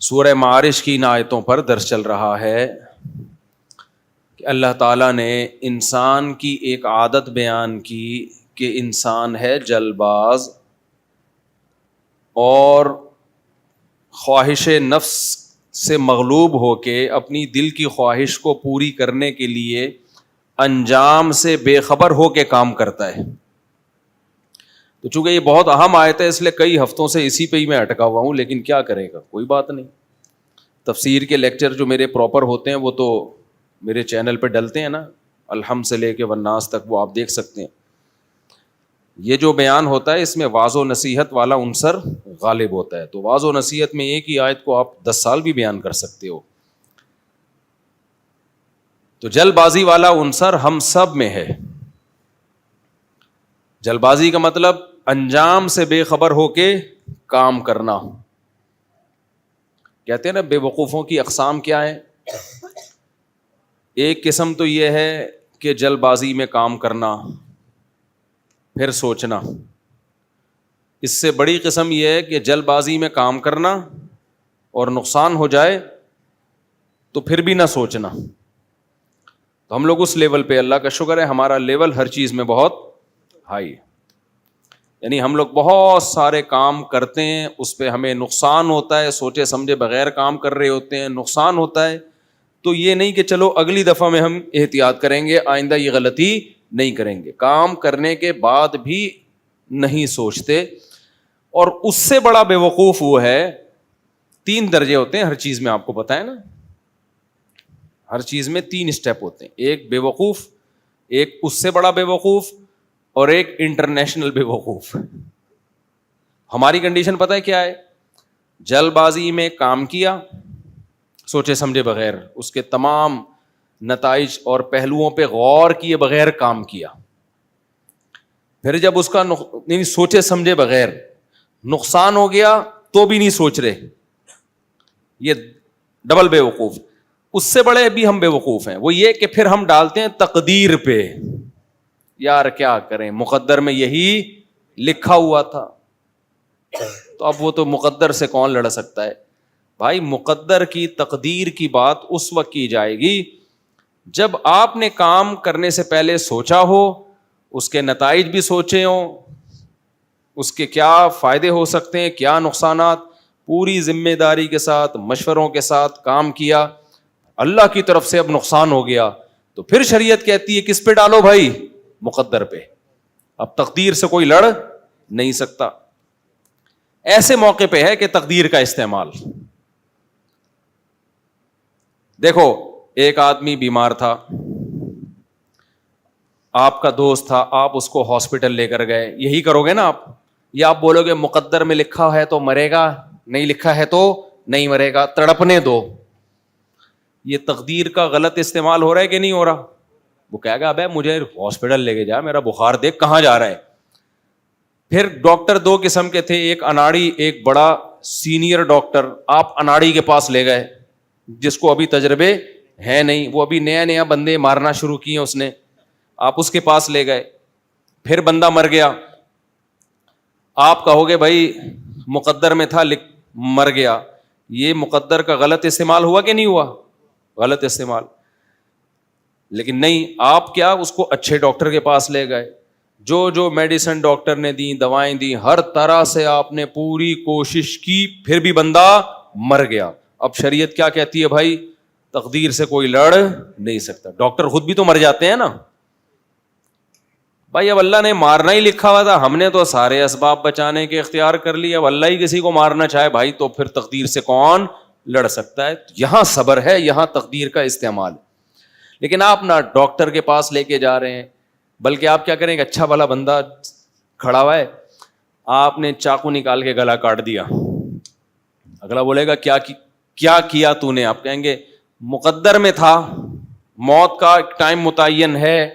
سورہ معارج کی ان آیتوں پر درس چل رہا ہے کہ اللہ تعالیٰ نے انسان کی ایک عادت بیان کی کہ انسان ہے جلد باز اور خواہش نفس سے مغلوب ہو کے اپنی دل کی خواہش کو پوری کرنے کے لیے انجام سے بے خبر ہو کے کام کرتا ہے. تو چونکہ یہ بہت اہم آیت ہے اس لیے کئی ہفتوں سے اسی پہ ہی میں اٹکا ہوا ہوں, لیکن کیا کرے گا, کوئی بات نہیں. تفسیر کے لیکچر جو میرے پراپر ہوتے ہیں وہ تو میرے چینل پہ ڈلتے ہیں نا, الحمد سے لے کے والناس تک, وہ آپ دیکھ سکتے ہیں. یہ جو بیان ہوتا ہے اس میں واعظ و نصیحت والا عنصر غالب ہوتا ہے. تو واعظ و نصیحت میں ایک ہی آیت کو آپ 10 سال بھی بیان کر سکتے ہو. تو جلد بازی والا عنصر ہم سب میں ہے. جلد بازی کا مطلب انجام سے بے خبر ہو کے کام کرنا. کہتے ہیں نا بے وقوفوں کی اقسام کیا ہے. ایک قسم تو یہ ہے کہ جلد بازی میں کام کرنا پھر سوچنا. اس سے بڑی قسم یہ ہے کہ جلد بازی میں کام کرنا اور نقصان ہو جائے تو پھر بھی نہ سوچنا. تو ہم لوگ اس لیول پہ, اللہ کا شکر ہے ہمارا لیول ہر چیز میں بہت ہائی ہے. یعنی ہم لوگ بہت سارے کام کرتے ہیں, اس پہ ہمیں نقصان ہوتا ہے, سوچے سمجھے بغیر کام کر رہے ہوتے ہیں, نقصان ہوتا ہے. تو یہ نہیں کہ چلو اگلی دفعہ میں ہم احتیاط کریں گے, آئندہ یہ غلطی نہیں کریں گے. کام کرنے کے بعد بھی نہیں سوچتے. اور اس سے بڑا بے وقوف وہ ہے, 3 درجے ہوتے ہیں ہر چیز میں, آپ کو پتہ ہے نا, ہر چیز میں 3 اسٹیپ ہوتے ہیں. ایک بے وقوف, ایک اس سے بڑا بے وقوف, اور ایک انٹرنیشنل بے وقوف. ہماری کنڈیشن پتہ ہے کیا ہے؟ جلد بازی میں کام کیا سوچے سمجھے بغیر, اس کے تمام نتائج اور پہلوؤں پہ غور کیے بغیر کام کیا. پھر جب اس کا نہیں سوچے سمجھے بغیر نقصان ہو گیا تو بھی نہیں سوچ رہے, یہ ڈبل بے وقوف. اس سے بڑے بھی ہم بے وقوف ہیں, وہ یہ کہ پھر ہم ڈالتے ہیں تقدیر پہ, یار کیا کریں مقدر میں یہی لکھا ہوا تھا. تو اب وہ تو مقدر سے کون لڑ سکتا ہے بھائی. مقدر کی تقدیر کی بات اس وقت کی جائے گی جب آپ نے کام کرنے سے پہلے سوچا ہو, اس کے نتائج بھی سوچے ہوں, اس کے کیا فائدے ہو سکتے ہیں, کیا نقصانات, پوری ذمہ داری کے ساتھ مشوروں کے ساتھ کام کیا. اللہ کی طرف سے اب نقصان ہو گیا تو پھر شریعت کہتی ہے کس پہ ڈالو بھائی, مقدر پہ. اب تقدیر سے کوئی لڑ نہیں سکتا. ایسے موقع پہ ہے کہ تقدیر کا استعمال. دیکھو ایک آدمی بیمار تھا, آپ کا دوست تھا, آپ اس کو ہاسپٹل لے کر گئے. یہی کرو گے نا آپ, یا آپ بولو گے مقدر میں لکھا ہے تو مرے گا, نہیں لکھا ہے تو نہیں مرے گا, تڑپنے دو. یہ تقدیر کا غلط استعمال ہو رہا ہے کہ نہیں ہو رہا؟ وہ کہے گا ابے مجھے ہاسپٹل لے کے جا, میرا بخار دیکھ کہاں جا رہا ہے. پھر ڈاکٹر 2 قسم کے تھے, ایک اناڑی, ایک بڑا سینئر ڈاکٹر. آپ اناڑی کے پاس لے گئے جس کو ابھی تجربے ہے نہیں, وہ ابھی نیا بندے مارنا شروع کیے اس نے, آپ اس کے پاس لے گئے. پھر بندہ مر گیا, آپ کہو گے بھائی مقدر میں تھا مر گیا. یہ مقدر کا غلط استعمال ہوا کہ نہیں ہوا؟ غلط استعمال. لیکن نہیں, آپ کیا اس کو اچھے ڈاکٹر کے پاس لے گئے, جو میڈیسن ڈاکٹر نے دی, دوائیں دی, ہر طرح سے آپ نے پوری کوشش کی, پھر بھی بندہ مر گیا. اب شریعت کیا کہتی ہے بھائی, تقدیر سے کوئی لڑ نہیں سکتا. ڈاکٹر خود بھی تو مر جاتے ہیں نا بھائی. اب اللہ نے مارنا ہی لکھا ہوا تھا, ہم نے تو سارے اسباب بچانے کے اختیار کر لیے, اب اللہ ہی کسی کو مارنا چاہے بھائی تو پھر تقدیر سے کون لڑ سکتا ہے؟ یہاں صبر ہے, یہاں تقدیر کا استعمال. لیکن آپ نہ ڈاکٹر کے پاس لے کے جا رہے ہیں, بلکہ آپ کیا کریں گے, اچھا بھلا بندہ کھڑا ہوا ہے, آپ نے چاقو نکال کے گلا کاٹ دیا. اگلا بولے گا کیا کیا تو نے؟ آپ کہیں گے مقدر میں تھا, موت کا ٹائم متعین ہے,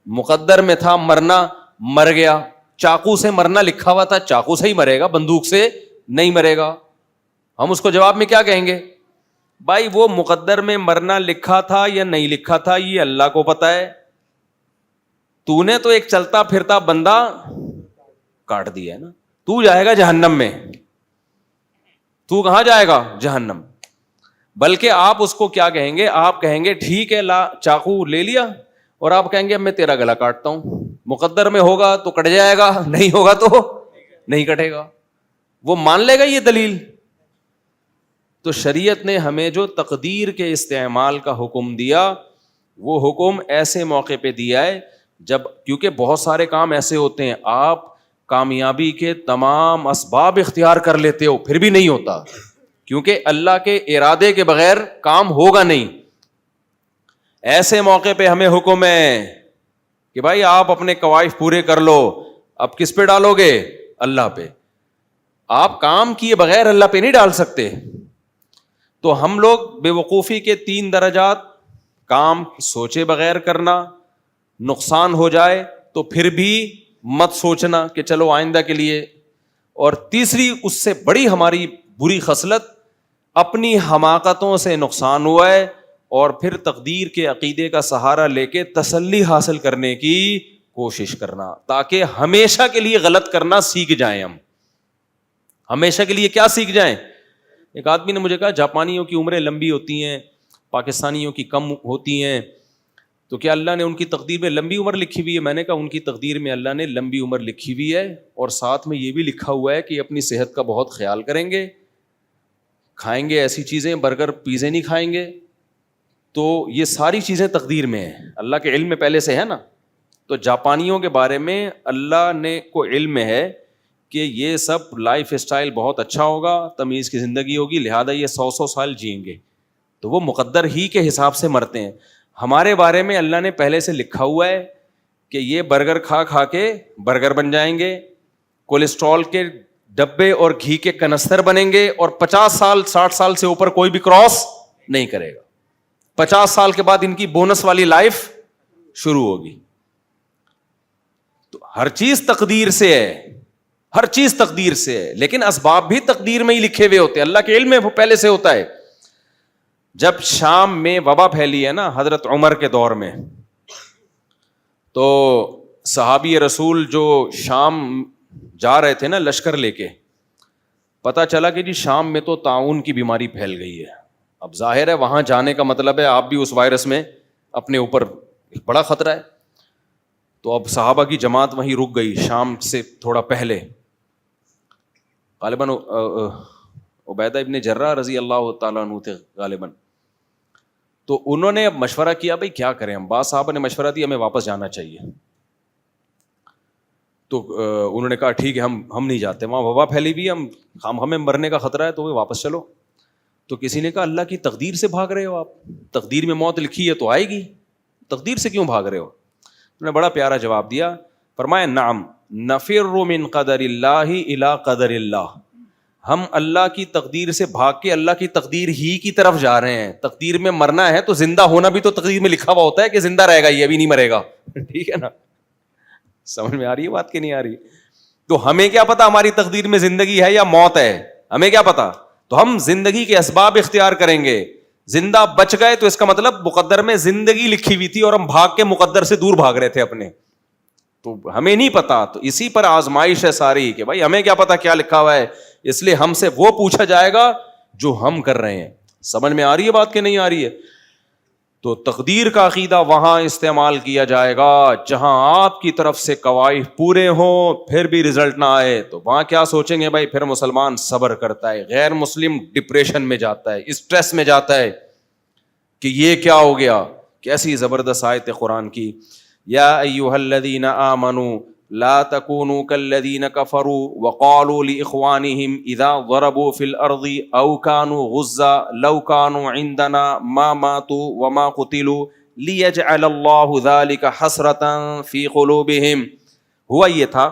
مقدر میں تھا, مرنا مر گیا. چاقو سے مرنا لکھا ہوا تھا, چاقو سے ہی مرے گا, بندوق سے نہیں مرے گا. ہم اس کو جواب میں کیا کہیں گے؟ بھائی وہ مقدر میں مرنا لکھا تھا یا نہیں لکھا تھا یہ اللہ کو پتا ہے, تو نے تو ایک چلتا پھرتا بندہ کاٹ دیا ہے نا. تو جائے گا جہنم میں. تو کہاں جائے گا؟ جہنم. بلکہ آپ اس کو کیا کہیں گے؟ آپ کہیں گے ٹھیک ہے، لا چاقو لے لیا، اور آپ کہیں گے اب میں تیرا گلا کاٹتا ہوں، مقدر میں ہوگا تو کٹ جائے گا، نہیں ہوگا تو نہیں کٹے گا. وہ مان لے گا یہ دلیل؟ تو شریعت نے ہمیں جو تقدیر کے استعمال کا حکم دیا، وہ حکم ایسے موقع پہ دیا ہے جب، کیونکہ بہت سارے کام ایسے ہوتے ہیں آپ کامیابی کے تمام اسباب اختیار کر لیتے ہو پھر بھی نہیں ہوتا، کیونکہ اللہ کے ارادے کے بغیر کام ہوگا نہیں. ایسے موقع پہ ہمیں حکم ہے کہ بھائی آپ اپنے کوائف پورے کر لو. اب کس پہ ڈالو گے؟ اللہ پہ. آپ کام کیے بغیر اللہ پہ نہیں ڈال سکتے. تو ہم لوگ بے وقوفی کے 3 درجات: کام سوچے بغیر کرنا، نقصان ہو جائے تو پھر بھی مت سوچنا کہ چلو آئندہ کے لیے، اور تیسری اس سے بڑی ہماری بری خصلت، اپنی حماقتوں سے نقصان ہوا ہے اور پھر تقدیر کے عقیدے کا سہارا لے کے تسلی حاصل کرنے کی کوشش کرنا، تاکہ ہمیشہ کے لیے غلط کرنا سیکھ جائیں. ہم ہمیشہ کے لیے کیا سیکھ جائیں؟ ایک آدمی نے مجھے کہا جاپانیوں کی عمریں لمبی ہوتی ہیں، پاکستانیوں کی کم ہوتی ہیں، تو کیا اللہ نے ان کی تقدیر میں لمبی عمر لکھی ہوئی ہے؟ میں نے کہا ان کی تقدیر میں اللہ نے لمبی عمر لکھی ہوئی ہے، اور ساتھ میں یہ بھی لکھا ہوا ہے کہ اپنی صحت کا بہت خیال کریں گے، کھائیں گے ایسی چیزیں، برگر پیزے نہیں کھائیں گے. تو یہ ساری چیزیں تقدیر میں ہیں، اللہ کے علم میں پہلے سے ہے نا. تو جاپانیوں کے بارے میں اللہ نے کو علم ہے کہ یہ سب لائف اسٹائل بہت اچھا ہوگا، تمیز کی زندگی ہوگی، لہذا یہ 100 سال جئیں گے، تو وہ مقدر ہی کے حساب سے مرتے ہیں. ہمارے بارے میں اللہ نے پہلے سے لکھا ہوا ہے کہ یہ برگر کھا کھا کے برگر بن جائیں گے، کولیسٹرول کے ڈبے اور گھی کے کنستر بنیں گے، اور 50 سال 60 سال سے اوپر کوئی بھی کراس نہیں کرے گا. 50 سال کے بعد ان کی بونس والی لائف شروع ہوگی. تو ہر چیز تقدیر سے ہے، ہر چیز تقدیر سے ہے، لیکن اسباب بھی تقدیر میں ہی لکھے ہوئے ہوتے ہیں، اللہ کے علم میں وہ پہلے سے ہوتا ہے. جب شام میں وبا پھیلی ہے نا حضرت عمر کے دور میں، تو صحابی رسول جو شام جا رہے تھے نا لشکر لے کے، پتا چلا کہ جی شام میں تو طاعون کی بیماری پھیل گئی ہے. اب ظاہر ہے وہاں جانے کا مطلب ہے آپ بھی اس وائرس میں اپنے اوپر ایک بڑا خطرہ ہے. تو اب صحابہ کی جماعت وہیں رک گئی شام سے تھوڑا پہلے. غالباً عبیدہ ابن جرہ رضی اللہ تعالیٰ عنہ تھے غالباً. تو انہوں نے اب مشورہ کیا بھائی کیا کریں ہم. بعض صحابہ نے مشورہ دیا ہمیں واپس جانا چاہیے. تو انہوں نے کہا ٹھیک ہے ہم نہیں جاتے، وہاں وبا پھیلی بھی، ہمیں مرنے کا خطرہ ہے، تو وہ واپس چلو. تو کسی نے کہا اللہ کی تقدیر سے بھاگ رہے ہو آپ، تقدیر میں موت لکھی ہے تو آئے گی، تقدیر سے کیوں بھاگ رہے ہو؟ انہوں نے بڑا پیارا جواب دیا، فرمایا نعم نفر من قدر اللہ الی قدر اللہ. ہم اللہ کی تقدیر سے بھاگ کے اللہ کی تقدیر ہی کی طرف جا رہے ہیں. تقدیر میں مرنا ہے تو زندہ ہونا بھی تو تقدیر میں لکھا ہوا ہوتا ہے کہ زندہ رہے گا، یہ ابھی نہیں مرے گا. ٹھیک ہے نا؟ سمجھ میں آ رہی ہے بات کہ نہیں آ رہی؟ تو ہمیں کیا پتا ہماری تقدیر میں زندگی ہے یا موت ہے؟ ہمیں کیا پتا؟ تو ہم زندگی کے اسباب اختیار کریں گے. زندہ بچ گئے تو اس کا مطلب مقدر میں زندگی لکھی ہوئی تھی اور ہم بھاگ کے مقدر سے دور بھاگ رہے تھے اپنے. تو ہمیں نہیں پتا. تو اسی پر آزمائش ہے ساری کہ بھائی ہمیں کیا پتا کیا لکھا ہوا ہے، اس لیے ہم سے وہ پوچھا جائے گا جو ہم کر رہے ہیں. سمجھ میں آ رہی ہے بات کہ نہیں آ رہی ہے؟ تو تقدیر کا عقیدہ وہاں استعمال کیا جائے گا جہاں آپ کی طرف سے قواعد پورے ہوں پھر بھی رزلٹ نہ آئے. تو وہاں کیا سوچیں گے بھائی؟ پھر مسلمان صبر کرتا ہے، غیر مسلم ڈپریشن میں جاتا ہے، اسٹریس میں جاتا ہے کہ یہ کیا ہو گیا. کیسی زبردست آیت قرآن کی، یا ایھا الذین آمنوا لا تکونوا کالذین کفروا وقالوا لاخوانہم اذا ضربوا فی الارض او کانوا غزا لو کانوا عندنا ما ماتوا وما قتلوا لیجعل اللہ ذلک حسرۃ فی قلوبہم. ہوا یہ تھا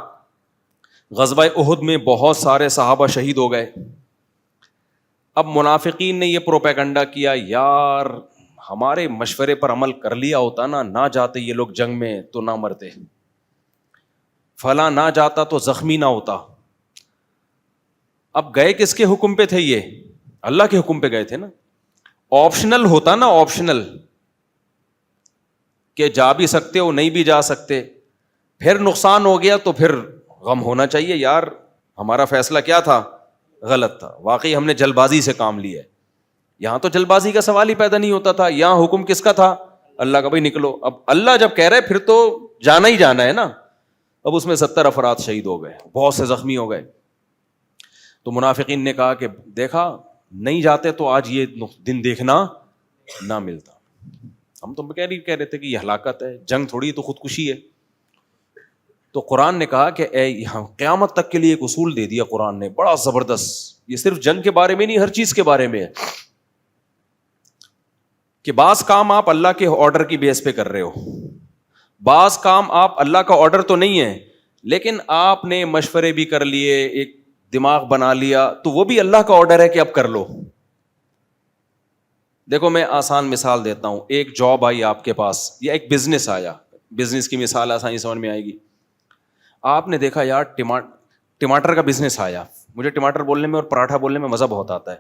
غزوہ احد میں بہت سارے صحابہ شہید ہو گئے. اب منافقین نے یہ پروپیگنڈا کیا، یار ہمارے مشورے پر عمل کر لیا ہوتا نا، نہ جاتے یہ لوگ جنگ میں تو نہ مرتے، فلاں نہ جاتا تو زخمی نہ ہوتا. اب گئے کس کے حکم پہ تھے؟ یہ اللہ کے حکم پہ گئے تھے نا. آپشنل ہوتا نا، آپشنل کہ جا بھی سکتے ہو نہیں بھی جا سکتے، پھر نقصان ہو گیا تو پھر غم ہونا چاہیے، یار ہمارا فیصلہ کیا تھا؟ غلط تھا، واقعی ہم نے جلد بازی سے کام لیا ہے. یہاں تو جلد بازی کا سوال ہی پیدا نہیں ہوتا تھا, یہاں حکم کس کا تھا؟ اللہ کا. بھائی نکلو. اب اللہ جب کہہ رہے پھر تو جانا ہی جانا ہے نا. اب اس میں 70 افراد شہید ہو گئے, بہت سے زخمی ہو گئے. تو منافقین نے کہا کہ دیکھا نہیں جاتے تو آج یہ دن دیکھنا نہ ملتا. ہم تو کہہ رہے تھے کہ یہ ہلاکت ہے, جنگ تھوڑی, تو خودکشی ہے. تو قرآن نے کہا کہ اے یہاں قیامت تک کے لیے ایک اصول دے دیا قرآن نے, بڑا زبردست. یہ صرف جنگ کے بارے میں نہیں, ہر چیز کے بارے میں ہے کہ بعض کام آپ اللہ کے آرڈر کی بیس پہ کر رہے ہو, بعض کام آپ اللہ کا آرڈر تو نہیں ہے لیکن آپ نے مشورے بھی کر لیے, ایک دماغ بنا لیا, تو وہ بھی اللہ کا آرڈر ہے کہ اب کر لو. دیکھو میں آسان مثال دیتا ہوں. ایک جاب آئی آپ کے پاس یا ایک بزنس آیا, بزنس کی مثال آسانی سمجھ میں آئے گی. آپ نے دیکھا یار ٹماٹر کا بزنس آیا, مجھے ٹماٹر بولنے میں اور پراٹھا بولنے میں مزہ بہت آتا ہے,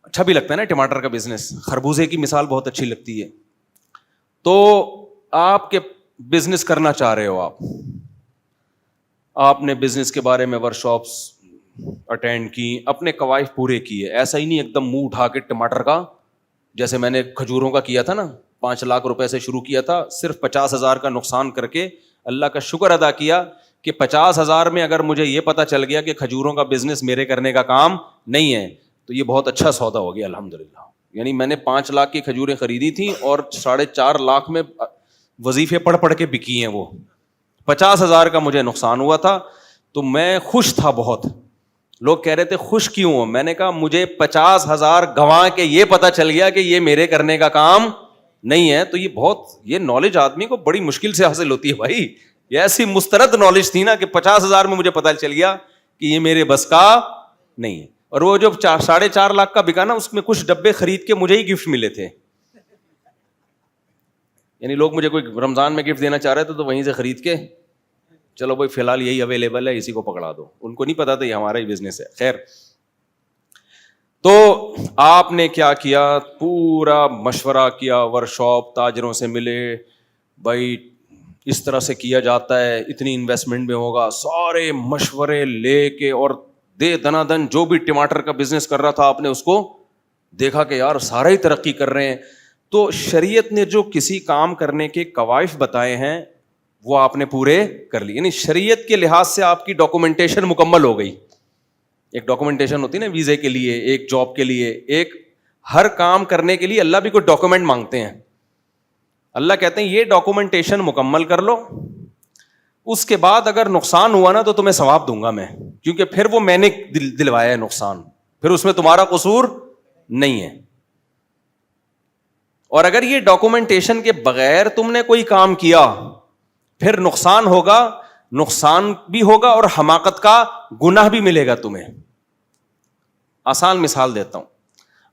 اچھا بھی لگتا ہے نا ٹماٹر کا بزنس. خربوزے کی مثال بہت اچھی لگتی ہے. تو آپ کے بزنس کرنا چاہ رہے ہو, آپ نے بزنس کے بارے میں ورکشاپس اٹینڈ کی, اپنے قواعد پورے کیے. ایسا ہی نہیں ایک دم منہ اٹھا کے ٹماٹر کا, جیسے میں نے کھجوروں کا کیا تھا نا, 5 لاکھ روپے سے شروع کیا تھا, صرف 50,000 کا نقصان کر کے اللہ کا شکر ادا کیا کہ 50,000 میں اگر مجھے یہ پتا چل گیا کہ کھجوروں کا بزنس میرے کرنے کا کام نہیں ہے تو یہ بہت اچھا سودا ہو گیا الحمدللہ. یعنی میں نے 5 لاکھ کی کھجوریں خریدی تھیں اور 4.5 لاکھ میں وظیفے پڑھ کے بکی ہیں. وہ 50,000 کا مجھے نقصان ہوا تھا تو میں خوش تھا بہت. لوگ کہہ رہے تھے خوش کیوں ہو؟ میں نے کہا مجھے 50,000 گنوا کے یہ پتا چل گیا کہ یہ میرے کرنے کا کام نہیں ہے. تو یہ نالج آدمی کو بڑی مشکل سے حاصل ہوتی ہے بھائی. یہ ایسی مسترد نالج تھی نا کہ 50,000 میں مجھے پتا چل گیا کہ یہ میرے بس کا نہیں ہے. اور وہ جو 4.5 لاکھ کا بکا نا, اس میں کچھ ڈبے خرید کے مجھے ہی گفٹ ملے تھے. یعنی لوگ مجھے کوئی رمضان میں گفٹ دینا چاہ رہے تھے تو وہیں سے خرید کے چلو بھائی فی الحال یہی اویلیبل ہے, اسی کو پکڑا دو. ان کو نہیں پتا تھا یہ ہمارا ہی بزنس ہے. خیر, تو آپ نے کیا کیا, پورا مشورہ کیا, ورکشاپ تاجروں سے ملے, بھائی اس طرح سے کیا جاتا ہے, اتنی انویسٹمنٹ میں ہوگا, سارے مشورے لے کے, اور دے دنا دن جو بھی ٹماٹر کا بزنس کر رہا تھا آپ نے اس کو دیکھا کہ یار سارے ہی ترقی کر رہے ہیں. تو شریعت نے جو کسی کام کرنے کے قواعد بتائے ہیں وہ آپ نے پورے کر لی. یعنی شریعت کے لحاظ سے آپ کی ڈاکومنٹیشن مکمل ہو گئی. ایک ڈاکومنٹیشن ہوتی ہے نا ویزے کے لیے, ایک جاب کے لیے, ایک ہر کام کرنے کے لیے اللہ بھی کوئی ڈاکومنٹ مانگتے ہیں. اللہ کہتے ہیں یہ ڈاکومنٹیشن مکمل کر لو, اس کے بعد اگر نقصان ہوا نا تو تمہیں ثواب دوں گا میں, کیونکہ پھر وہ میں نے دلوایا ہے نقصان, پھر اس میں تمہارا قصور نہیں ہے. اور اگر یہ ڈاکومنٹیشن کے بغیر تم نے کوئی کام کیا پھر نقصان ہوگا, نقصان بھی ہوگا اور حماقت کا گناہ بھی ملے گا تمہیں. آسان مثال دیتا ہوں.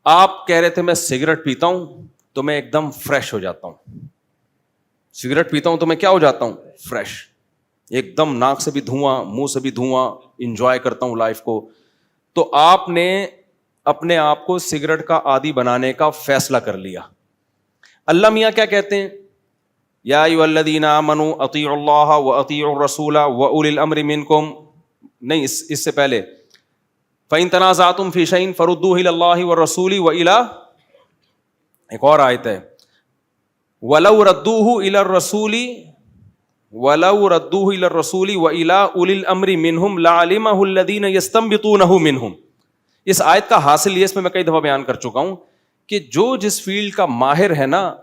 آپ کہہ رہے تھے میں سگریٹ پیتا ہوں تو میں ایک دم فریش ہو جاتا ہوں. سگریٹ پیتا ہوں تو میں کیا ہو جاتا ہوں؟ فریش, ایک دم ناک سے بھی دھواں, منہ سے بھی دھواں, انجوائے کرتا ہوں لائف کو. تو آپ نے اپنے آپ کو سگریٹ کا عادی بنانے کا فیصلہ کر لیا. اللہ میاں کیا کہتے ہیں, یا ایھا الذین آمنوا اطیعوا اللہ واطیعوا الرسول واولی الامر منکم, نہیں اس سے پہلے فإن تنازعتم فی شیء فردوہ الی اللہ والرسول والی, ایک اور آیت ہے ولو ردوہ الی الرسول والی اولی الامر منہم لعلمہ الذین یستنبطونہ منہم. اس آیت کا حاصل یہ, اس میں کئی دفعہ بیان کر چکا ہوں کہ جو جس فیلڈ کا ماہر ہے نا,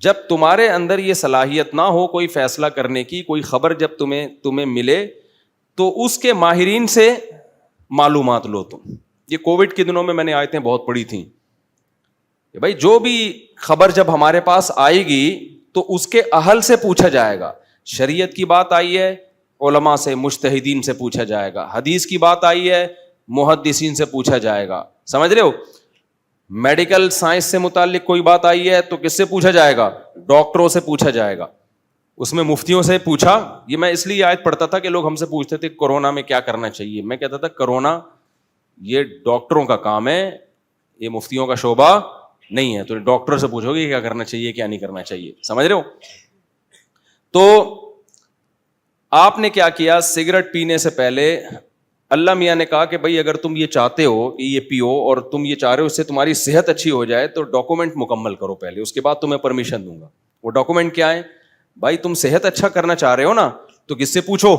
جب تمہارے اندر یہ صلاحیت نہ ہو کوئی فیصلہ کرنے کی, کوئی خبر جب تمہیں ملے تو اس کے ماہرین سے معلومات لو. تم یہ کووڈ کے دنوں میں نے آیتیں بہت پڑھی تھیں کہ بھائی جو بھی خبر جب ہمارے پاس آئے گی تو اس کے اہل سے پوچھا جائے گا. شریعت کی بات آئی ہے علماء سے, مجتہدین سے پوچھا جائے گا. حدیث کی بات آئی ہے محدثین سے پوچھا جائے گا. سمجھ رہے ہو؟ میڈیکل سائنس سے متعلق کوئی بات آئی ہے تو کس سے پوچھا جائے گا؟ ڈاکٹروں سے پوچھا جائے گا. اس میں مفتیوں سے پوچھا. یہ میں اس لیے آیت پڑھتا تھا کہ لوگ ہم سے پوچھتے تھے کورونا میں کیا کرنا چاہیے. میں کہتا تھا کورونا یہ ڈاکٹروں کا کام ہے, یہ مفتیوں کا شعبہ نہیں ہے. تو ڈاکٹر سے پوچھو گے کیا کرنا چاہیے کیا نہیں کرنا چاہیے. سمجھ رہے ہو؟ تو آپ نے کیا کیا, سگریٹ پینے سے پہلے اللہ میاں نے کہا کہ بھائی اگر تم یہ چاہتے ہو کہ یہ پیو اور تم یہ چاہ رہے ہو اس سے تمہاری صحت اچھی ہو جائے تو ڈاکومنٹ مکمل کرو پہلے, اس کے بعد تمہیں پرمیشن دوں گا. وہ ڈاکومنٹ کیا ہے؟ بھائی تم صحت اچھا کرنا چاہ رہے ہو نا, تو کس سے پوچھو؟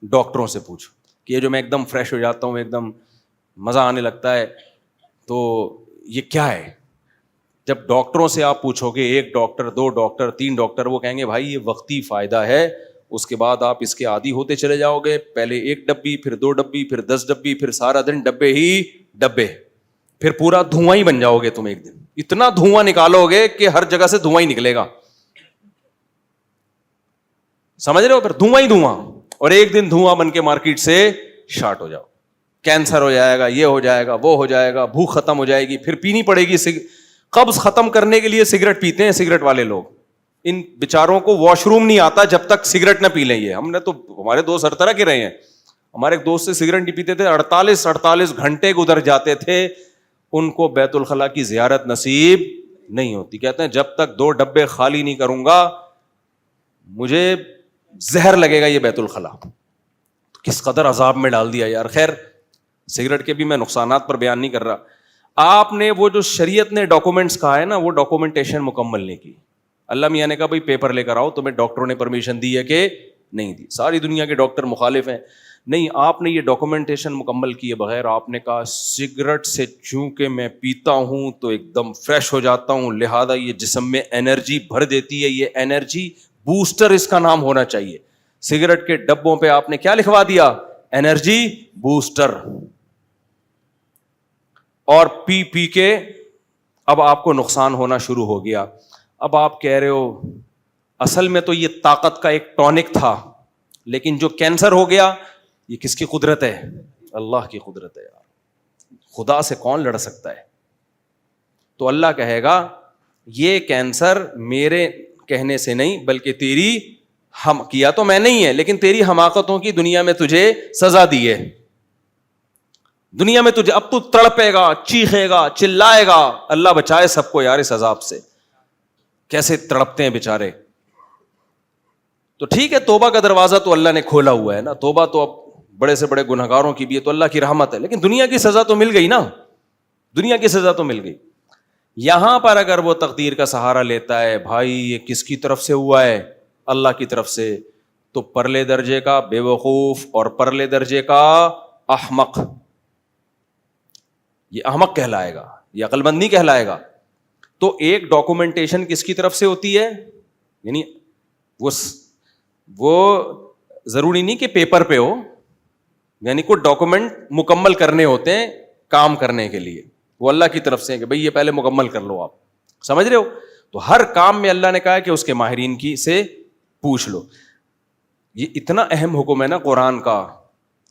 ڈاکٹروں سے پوچھو کہ یہ جو میں ایک دم فریش ہو جاتا ہوں, ایک دم مزہ آنے لگتا ہے, تو یہ کیا ہے؟ جب ڈاکٹروں سے آپ پوچھو گے, ایک ڈاکٹر, 2 ڈاکٹر, 3 ڈاکٹر, وہ کہیں گے بھائی یہ وقتی فائدہ ہے, اس کے بعد آپ اس کے عادی ہوتے چلے جاؤ گے. پہلے 1 ڈبی, پھر 2 ڈبی, پھر 10 ڈبی, پھر سارا دن ڈبے ہی ڈبے, پھر پورا دھواں ہی بن جاؤ گے تم. ایک دن اتنا دھواں نکالو گے کہ ہر جگہ سے دھواں ہی نکلے گا, سمجھ رہے ہو؟ پھر دھواں ہی دھواں, اور ایک دن دھواں بن کے مارکیٹ سے شارٹ ہو جاؤ. کینسر ہو جائے گا, یہ ہو جائے گا, وہ ہو جائے گا, بھوک ختم ہو جائے گی, پھر پینی پڑے گی. قبض ختم کرنے کے لیے سگریٹ پیتے ہیں سگریٹ والے لوگ, ان بیچاروں کو واش روم نہیں آتا جب تک سگریٹ نہ پی لیں. یہ ہم نے تو, ہمارے دوست ہر طرح کے رہے ہیں. ہمارے ایک دوست سے سگریٹ نہیں پیتے تھے, 48 گھنٹے گزر جاتے تھے, ان کو بیت الخلاء کی زیارت نصیب نہیں ہوتی. کہتے ہیں جب تک 2 ڈبے خالی نہیں کروں گا مجھے زہر لگے گا یہ بیت الخلاء. کس قدر عذاب میں ڈال دیا یار. خیر, سگریٹ کے بھی میں نقصانات پر بیان نہیں کر رہا. آپ نے وہ جو شریعت نے ڈاکومنٹس کہا ہے نا, وہ ڈاکومنٹیشن مکمل نہیں کی. اللہ میاں نے کہا بھائی پیپر لے کر آؤ, تمہیں ڈاکٹروں نے پرمیشن دی ہے کہ نہیں دی؟ ساری دنیا کے ڈاکٹر مخالف ہیں. نہیں, آپ نے یہ ڈاکومنٹیشن مکمل کیے بغیر آپ نے کہا سگریٹ سے چونکہ میں پیتا ہوں تو ایک دم فریش ہو جاتا ہوں, لہذا یہ جسم میں انرجی بھر دیتی ہے, یہ انرجی بوسٹر اس کا نام ہونا چاہیے. سگریٹ کے ڈبوں پہ آپ نے کیا لکھوا دیا؟ Energy booster. اور پی پی کے اب آپ کو نقصان ہونا شروع ہو گیا. اب آپ کہہ رہے ہو اصل میں تو یہ طاقت کا ایک ٹونک تھا, لیکن جو کینسر ہو گیا یہ کس کی قدرت ہے؟ اللہ کی قدرت ہے یار. خدا سے کون لڑ سکتا ہے؟ تو اللہ کہے گا یہ کینسر میرے کہنے سے نہیں بلکہ تیری ہم کیا تو میں نہیں ہے, لیکن تیری حماقتوں کی دنیا میں تجھے سزا دی ہے. دنیا میں تجھے اب تو تڑپے گا, چیخے گا, چلائے گا. اللہ بچائے سب کو یار اس عذاب سے. کیسے تڑپتے ہیں بیچارے. تو ٹھیک ہے, توبہ کا دروازہ تو اللہ نے کھولا ہوا ہے نا, توبہ تو اب بڑے سے بڑے گنہگاروں کی بھی ہے, تو اللہ کی رحمت ہے. لیکن دنیا کی سزا تو مل گئی نا, دنیا کی سزا تو مل گئی. یہاں پر اگر وہ تقدیر کا سہارا لیتا ہے, بھائی یہ کس کی طرف سے ہوا ہے؟ اللہ کی طرف سے, تو پرلے درجے کا بے وقوف اور پرلے درجے کا احمق, یہ احمق کہلائے گا, یہ عقل مند نہیں کہلائے گا. تو ایک ڈاکومنٹیشن کس کی طرف سے ہوتی ہے؟ یعنی وہ ضروری نہیں کہ پیپر پہ ہو, یعنی کوئی ڈاکومنٹ مکمل کرنے ہوتے ہیں کام کرنے کے لیے, وہ اللہ کی طرف سے کہ بھئی یہ پہلے مکمل کر لو. آپ سمجھ رہے ہو؟ تو ہر کام میں اللہ نے کہا کہ اس کے ماہرین کی سے پوچھ لو. یہ اتنا اہم حکم ہے نا قرآن کا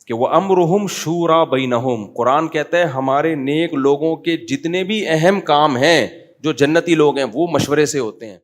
کہ وَأَمْرُهُمْ شُورَىٰ بَيْنَهُمْ. قرآن کہتا ہے ہمارے نیک لوگوں کے جتنے بھی اہم کام ہیں, جو جنتی لوگ ہیں, وہ مشورے سے ہوتے ہیں.